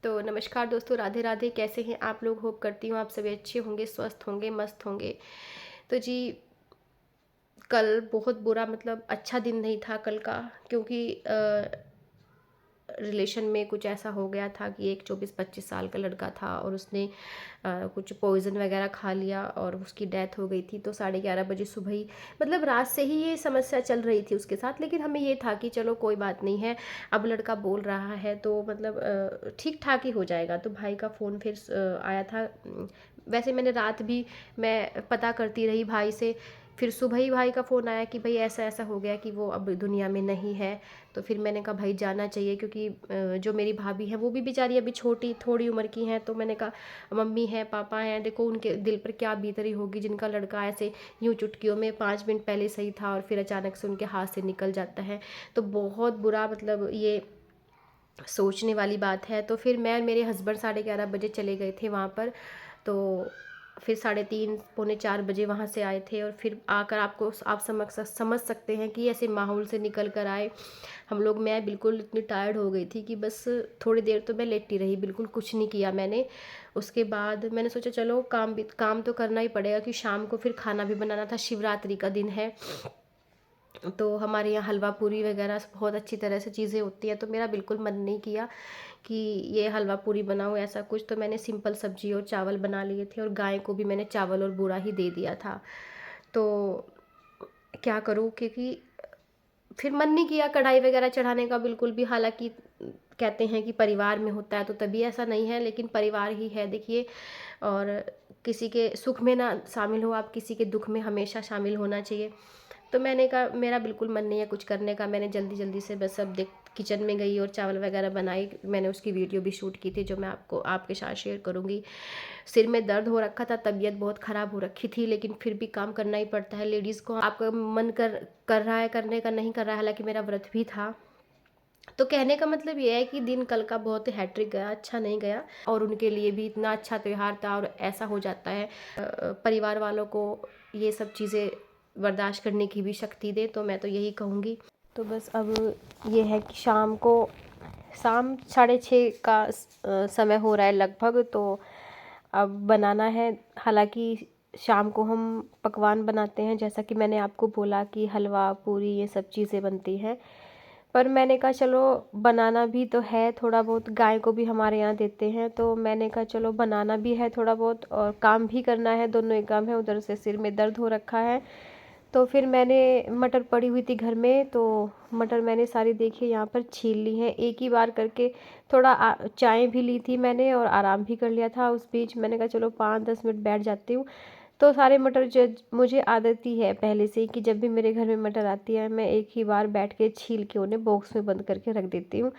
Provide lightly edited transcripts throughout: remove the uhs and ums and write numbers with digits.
तो नमस्कार दोस्तों, राधे राधे। कैसे हैं आप लोग? होप करती हूँ आप सभी अच्छे होंगे, स्वस्थ होंगे, मस्त होंगे। तो जी, कल बहुत बुरा मतलब अच्छा दिन नहीं था कल का, क्योंकि रिलेशन में कुछ ऐसा हो गया था कि एक 24-25 साल का लड़का था और उसने कुछ पॉइज़न वगैरह खा लिया और उसकी डेथ हो गई थी। तो 11:30 बजे सुबह ही, मतलब रात से ही ये समस्या चल रही थी उसके साथ, लेकिन हमें ये था कि चलो कोई बात नहीं है, अब लड़का बोल रहा है तो मतलब ठीक ठाक ही हो जाएगा। तो भाई का फ़ोन फिर आया था। वैसे मैंने रात भी मैं पता करती रही भाई से, फिर सुबह ही भाई का फ़ोन आया कि भाई ऐसा ऐसा हो गया कि वो अब दुनिया में नहीं है। तो फिर मैंने कहा भाई जाना चाहिए, क्योंकि जो मेरी भाभी है वो भी बेचारी अभी छोटी थोड़ी उम्र की हैं। तो मैंने कहा मम्मी हैं, पापा हैं, देखो उनके दिल पर क्या बीत रही होगी जिनका लड़का ऐसे यूँ चुटकियों में 5 मिनट पहले सही था और फिर अचानक से उनके हाथ से निकल जाता है। तो बहुत बुरा, मतलब ये सोचने वाली बात है। तो फिर मैं और मेरे हस्बैंड 11:30 बजे चले गए थे वहाँ पर। तो फिर 3:30 पौने 4 बजे वहाँ से आए थे और फिर आकर आप समझ सकते हैं कि ऐसे माहौल से निकल कर आए हम लोग। मैं बिल्कुल इतनी टायर्ड हो गई थी कि बस थोड़ी देर तो मैं लेटी रही, बिल्कुल कुछ नहीं किया मैंने। उसके बाद मैंने सोचा चलो काम तो करना ही पड़ेगा, कि शाम को फिर खाना भी बनाना था, शिवरात्रि का दिन है। तो हमारे यहाँ हलवा पूरी वगैरह बहुत अच्छी तरह से चीज़ें होती हैं। तो मेरा बिल्कुल मन नहीं किया कि ये हलवा पूरी बनाऊँ ऐसा कुछ। तो मैंने सिंपल सब्जी और चावल बना लिए थे और गाय को भी मैंने चावल और बूरा ही दे दिया था। तो क्या करूँ, क्योंकि फिर मन नहीं किया कढ़ाई वगैरह चढ़ाने का बिल्कुल भी। हालांकि कहते हैं कि परिवार में होता है तो तभी ऐसा नहीं है, लेकिन परिवार ही है देखिए। और किसी के सुख में ना शामिल हो आप, किसी के दुख में हमेशा शामिल होना चाहिए। तो मैंने कहा मेरा बिल्कुल मन नहीं है कुछ करने का। मैंने जल्दी जल्दी से बस अब देख किचन में गई और चावल वगैरह बनाई। मैंने उसकी वीडियो भी शूट की थी जो मैं आपके साथ शेयर करूँगी। सिर में दर्द हो रखा था, तबीयत बहुत ख़राब हो रखी थी, लेकिन फिर भी काम करना ही पड़ता है लेडीज़ को। आपका मन कर रहा है करने का, नहीं कर रहा है। हालांकि मेरा व्रत भी था। तो कहने का मतलब ये है कि दिन कल का बहुत हैट्रिक गया, अच्छा नहीं गया। और उनके लिए भी इतना अच्छा त्यौहार था और ऐसा हो जाता है। परिवार वालों को ये सब चीज़ें बर्दाश्त करने की भी शक्ति दे, तो मैं तो यही कहूँगी। तो बस अब ये है कि शाम 6:30 का समय हो रहा है लगभग। तो अब बनाना है। हालांकि शाम को हम पकवान बनाते हैं, जैसा कि मैंने आपको बोला कि हलवा पूरी ये सब चीज़ें बनती हैं। पर मैंने कहा चलो बनाना भी तो है थोड़ा बहुत, गाय को भी हमारे यहाँ देते हैं। तो मैंने कहा चलो बनाना भी है थोड़ा बहुत और काम भी करना है, दोनों एक काम है। उधर से सिर में दर्द हो रखा है। तो फिर मैंने मटर पड़ी हुई थी घर में, तो मटर मैंने सारी देखी यहाँ पर छील ली हैं एक ही बार करके। थोड़ा चाय भी ली थी मैंने और आराम भी कर लिया था उस बीच। मैंने कहा चलो 5-10 मिनट बैठ जाती हूँ। तो सारे मटर जो मुझे आदत ही है पहले से ही कि जब भी मेरे घर में मटर आती है मैं एक ही बार बैठ के छील के उन्हें बॉक्स में बंद करके रख देती हूँ।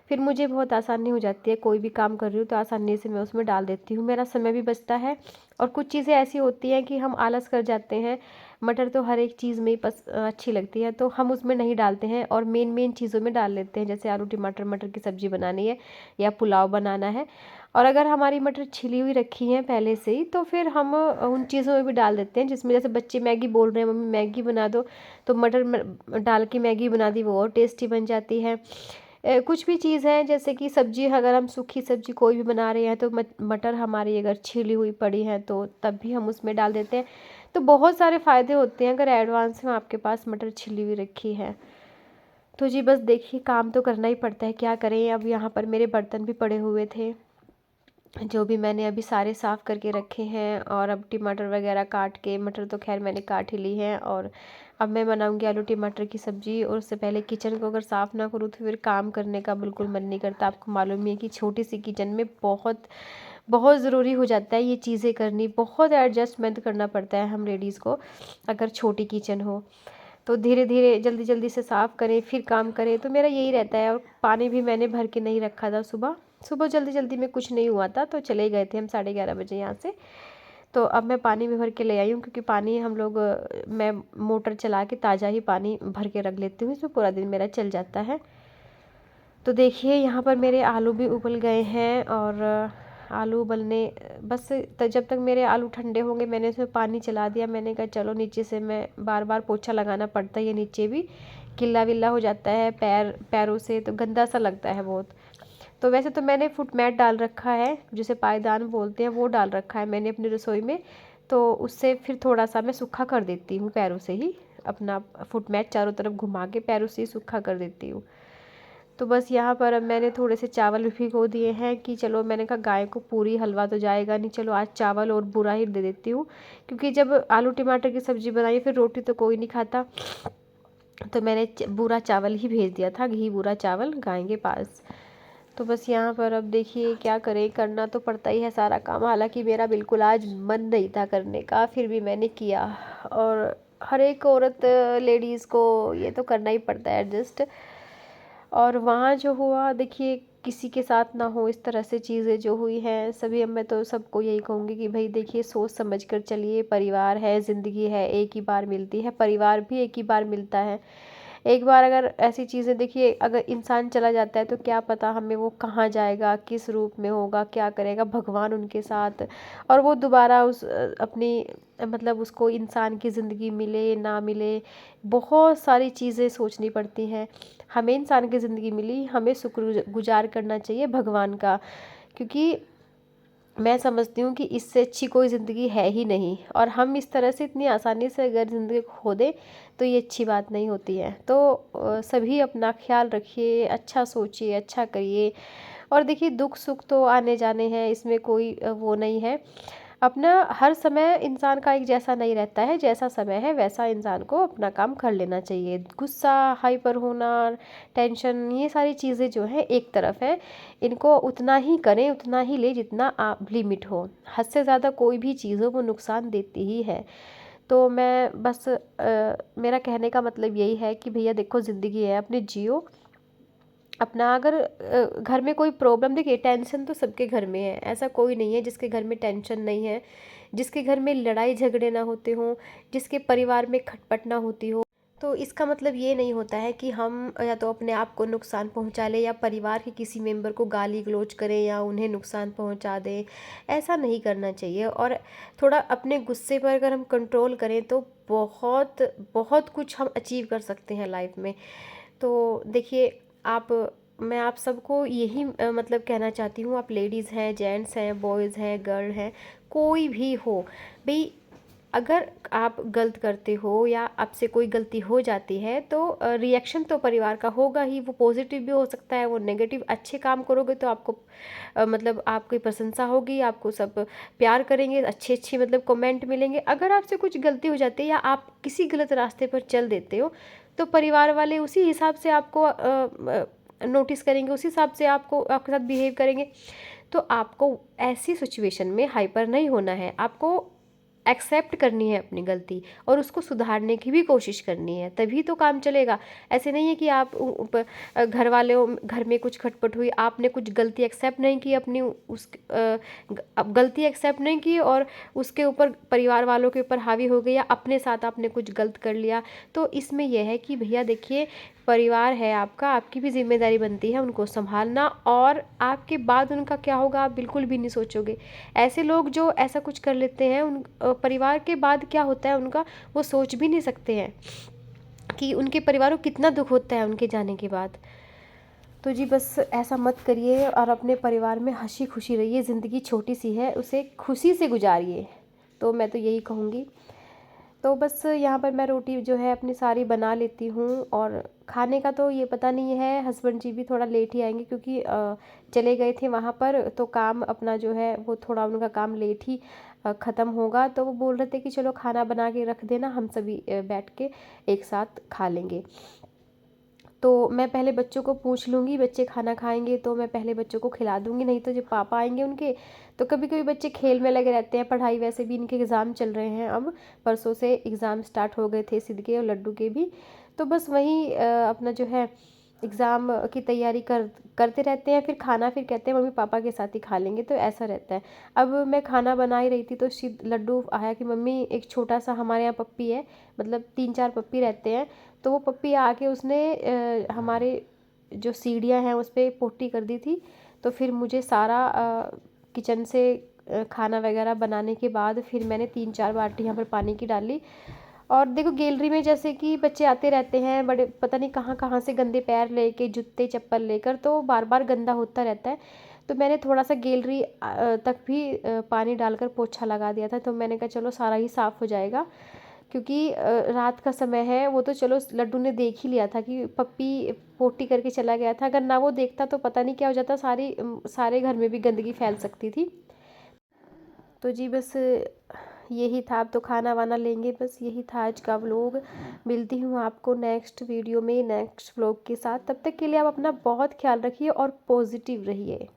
फिर मुझे बहुत आसानी हो जाती है, कोई भी काम कर रही हूँ तो आसानी से मैं उसमें डाल देती हूँ, मेरा समय भी बचता है। और कुछ चीज़ें ऐसी होती हैं कि हम आलस कर जाते हैं। मटर तो हर एक चीज़ में ही अच्छी लगती है तो हम उसमें नहीं डालते हैं और मेन मेन चीज़ों में डाल लेते हैं, जैसे आलू टमाटर मटर की सब्ज़ी बनानी है या पुलाव बनाना है। और अगर हमारी मटर छिली हुई रखी हैं पहले से ही तो फिर हम उन चीज़ों में भी डाल देते हैं, जिसमें जैसे बच्चे मैगी बोल रहे हैं मम्मी मैगी बना दो, तो मटर डाल के मैगी बना दी, वो और टेस्टी बन जाती है। कुछ भी चीज़ है जैसे कि सब्जी, अगर हम सूखी सब्जी कोई भी बना रहे हैं तो मटर हमारी अगर छिली हुई पड़ी है तो तब भी हम उसमें डाल देते हैं। तो बहुत सारे फ़ायदे होते हैं अगर एडवांस में आपके पास मटर छिली हुई रखी है। तो जी बस देखिए काम तो करना ही पड़ता है, क्या करें। अब यहाँ पर मेरे बर्तन भी पड़े हुए थे जो भी मैंने अभी सारे साफ़ करके रखे हैं। और अब टमाटर वगैरह काट के, मटर तो खैर मैंने काट ही ली है। और अब मैं बनाऊंगी आलू टमाटर की सब्ज़ी। और उससे पहले किचन को अगर साफ़ ना करूँ तो फिर काम करने का बिल्कुल मन नहीं करता। आपको मालूम ही है कि छोटी सी किचन में बहुत बहुत ज़रूरी हो जाता है ये चीज़ें करनी, बहुत एडजस्टमेंट करना पड़ता है हम लेडीज़ को अगर छोटी किचन हो। तो धीरे धीरे जल्दी जल्दी से साफ़ करें फिर काम करें, तो मेरा यही रहता है। और पानी भी मैंने भर के नहीं रखा था सुबह सुबह, जल्दी जल्दी में कुछ नहीं हुआ था तो चले गए थे हम 11:30 बजे यहाँ से। तो अब मैं पानी भी भर के ले आई हूँ, क्योंकि पानी हम लोग मैं मोटर चला के ताज़ा ही पानी भर के रख लेती हूँ, इसमें पूरा दिन मेरा चल जाता है। तो देखिए यहाँ पर मेरे आलू भी उबल गए हैं। और आलू उबलने बस जब तक मेरे आलू ठंडे होंगे मैंने इसमें पानी चला दिया। मैंने कहा चलो नीचे से, मैं बार बार पोछा लगाना पड़ता है, ये नीचे भी गिल्ला विल्ला हो जाता है पैरों से, तो गंदा सा लगता है बहुत। तो वैसे तो मैंने फुट मैट डाल रखा है, जिसे पायदान बोलते हैं, वो डाल रखा है मैंने अपनी रसोई में। तो उससे फिर थोड़ा सा मैं सूखा कर देती हूँ पैरों से ही, अपना फुट मैट चारों तरफ घुमा के पैरों से ही सूखा कर देती हूँ। तो बस यहाँ पर अब मैंने थोड़े से चावल भी भिगो दिए हैं कि चलो, मैंने कहा गाय को पूरी हलवा तो जाएगा नहीं, चलो आज चावल और बुरा ही दे देती हूँ, क्योंकि जब आलू टमाटर की सब्ज़ी बनाई फिर रोटी तो कोई नहीं खाता। तो मैंने बुरा चावल ही भेज दिया था, घी बुरा चावल गाय के पास। तो बस यहाँ पर अब देखिए क्या करें, करना तो पड़ता ही है सारा काम। हालांकि मेरा बिल्कुल आज मन नहीं था करने का, फिर भी मैंने किया। और हर एक औरत, लेडीज़ को ये तो करना ही पड़ता है एडजस्ट। और वहाँ जो हुआ देखिए, किसी के साथ ना हो इस तरह से चीज़ें जो हुई हैं सभी। अब मैं तो सबको यही कहूँगी कि भाई देखिए, सोच समझ कर चलिए। परिवार है, ज़िंदगी है, एक ही बार मिलती है, परिवार भी एक ही बार मिलता है। एक बार अगर ऐसी चीज़ें देखिए, अगर इंसान चला जाता है तो क्या पता हमें वो कहाँ जाएगा, किस रूप में होगा, क्या करेगा भगवान उनके साथ। और वो दोबारा उस अपनी मतलब उसको इंसान की ज़िंदगी मिले ना मिले, बहुत सारी चीज़ें सोचनी पड़ती हैं। हमें इंसान की ज़िंदगी मिली, हमें शुक्रगुजार करना चाहिए भगवान का, क्योंकि मैं समझती हूँ कि इससे अच्छी कोई ज़िंदगी है ही नहीं। और हम इस तरह से इतनी आसानी से अगर ज़िंदगी को खो दें तो ये अच्छी बात नहीं होती है। तो सभी अपना ख्याल रखिए, अच्छा सोचिए, अच्छा करिए। और देखिए, दुख सुख तो आने जाने हैं, इसमें कोई वो नहीं है। अपना हर समय इंसान का एक जैसा नहीं रहता है, जैसा समय है वैसा इंसान को अपना काम कर लेना चाहिए। गुस्सा, हाइपर होना, टेंशन, ये सारी चीज़ें जो है एक तरफ है, इनको उतना ही करें, उतना ही ले जितना आप लिमिट हो। हद से ज़्यादा कोई भी चीज़ हो वो नुकसान देती ही है। तो मैं बस मेरा कहने का मतलब यही है कि भैया देखो, ज़िंदगी है, अपने जियो अपना। अगर घर में कोई प्रॉब्लम, देखिए टेंशन तो सबके घर में है, ऐसा कोई नहीं है जिसके घर में टेंशन नहीं है, जिसके घर में लड़ाई झगड़े ना होते हों, जिसके परिवार में खटपट ना होती हो। तो इसका मतलब ये नहीं होता है कि हम या तो अपने आप को नुकसान पहुंचा लें, या परिवार के किसी मेंबर को गाली गलौज करें या उन्हें नुकसान पहुंचा दें। ऐसा नहीं करना चाहिए। और थोड़ा अपने गुस्से पर अगर हम कंट्रोल करें तो बहुत बहुत कुछ हम अचीव कर सकते हैं लाइफ में। तो देखिए, आप मैं आप सबको यही मतलब कहना चाहती हूँ, आप लेडीज़ हैं, जेंट्स हैं, बॉयज़ हैं, गर्ल हैं, कोई भी हो भाई, अगर आप गलत करते हो या आपसे कोई गलती हो जाती है तो रिएक्शन तो परिवार का होगा ही। वो पॉजिटिव भी हो सकता है, वो नेगेटिव। अच्छे काम करोगे तो आपको मतलब आपकी प्रशंसा होगी, आपको सब प्यार करेंगे, अच्छे अच्छे मतलब कमेंट मिलेंगे। अगर आपसे कुछ गलती हो जाती है या आप किसी गलत रास्ते पर चल देते हो तो परिवार वाले उसी हिसाब से आपको नोटिस करेंगे, उसी हिसाब से आपको आपके साथ बिहेव करेंगे। तो आपको ऐसी सिचुएशन में हाइपर नहीं होना है, आपको एक्सेप्ट करनी है अपनी गलती और उसको सुधारने की भी कोशिश करनी है, तभी तो काम चलेगा। ऐसे नहीं है कि आप घर वालों घर में कुछ खटपट हुई, आपने कुछ गलती एक्सेप्ट नहीं की अपनी, उस अब गलती एक्सेप्ट नहीं की और उसके ऊपर परिवार वालों के ऊपर हावी हो गई, या अपने साथ आपने कुछ गलत कर लिया। तो इसमें यह है कि भैया देखिए, परिवार है आपका, आपकी भी जिम्मेदारी बनती है उनको संभालना, और आपके बाद उनका क्या होगा आप बिल्कुल भी नहीं सोचोगे। ऐसे लोग जो ऐसा कुछ कर लेते हैं, उन परिवार के बाद क्या होता है उनका, वो सोच भी नहीं सकते हैं कि उनके परिवार को कितना दुख होता है उनके जाने के बाद। तो जी बस ऐसा मत करिए और अपने परिवार में हंसी खुशी रहिए। ज़िंदगी छोटी सी है, उसे खुशी से गुजारिए। तो मैं तो यही कहूँगी। तो बस यहाँ पर मैं रोटी जो है अपनी सारी बना लेती हूँ, और खाने का तो ये पता नहीं है, हस्बैंड जी भी थोड़ा लेट ही आएंगे, क्योंकि चले गए थे वहाँ पर, तो काम अपना जो है वो थोड़ा उनका काम लेट ही ख़त्म होगा। तो वो बोल रहे थे कि चलो खाना बना के रख देना, हम सभी बैठ के एक साथ खा लेंगे। तो मैं पहले बच्चों को पूछ लूँगी, बच्चे खाना खाएंगे तो मैं पहले बच्चों को खिला दूँगी, नहीं तो जब पापा आएंगे उनके, तो कभी कभी बच्चे खेल में लगे रहते हैं, पढ़ाई, वैसे भी इनके एग्ज़ाम चल रहे हैं, अब परसों से एग्ज़ाम स्टार्ट हो गए थे सिद्ध के और लड्डू के भी। तो बस वही अपना जो है एग्ज़ाम की तैयारी करते रहते हैं, फिर खाना फिर कहते हैं मम्मी पापा के साथ ही खा लेंगे, तो ऐसा रहता है। अब मैं खाना बना ही रही थी तो लड्डू आया कि मम्मी एक छोटा सा हमारे यहाँ पप्पी है, मतलब 3-4 पप्पी रहते हैं, तो वो पप्पी आके उसने हमारे जो सीढ़ियाँ हैं उस पर पोटी कर दी थी। तो फिर मुझे सारा किचन से खाना वगैरह बनाने के बाद फिर मैंने 3-4 बाल्टी यहाँ पर पानी की डाली, और देखो गैलरी में जैसे कि बच्चे आते रहते हैं बड़े, पता नहीं कहाँ कहाँ से गंदे पैर लेके, जूते चप्पल लेकर, तो बार बार गंदा होता रहता है। तो मैंने थोड़ा सा गैलरी तक भी पानी डालकर पोछा लगा दिया था। तो मैंने कहा चलो सारा ही साफ़ हो जाएगा, क्योंकि रात का समय है। वो तो चलो लड्डू ने देख ही लिया था कि पप्पी पोटी करके चला गया था, अगर ना वो देखता तो पता नहीं क्या हो जाता, सारे घर में भी गंदगी फैल सकती थी। तो जी बस यही था। अब तो खाना वाना लेंगे, बस यही था आज का व्लॉग। मिलती हूँ आपको नेक्स्ट वीडियो में नेक्स्ट व्लॉग के साथ। तब तक के लिए आप अपना बहुत ख्याल रखिए और पॉजिटिव रहिए।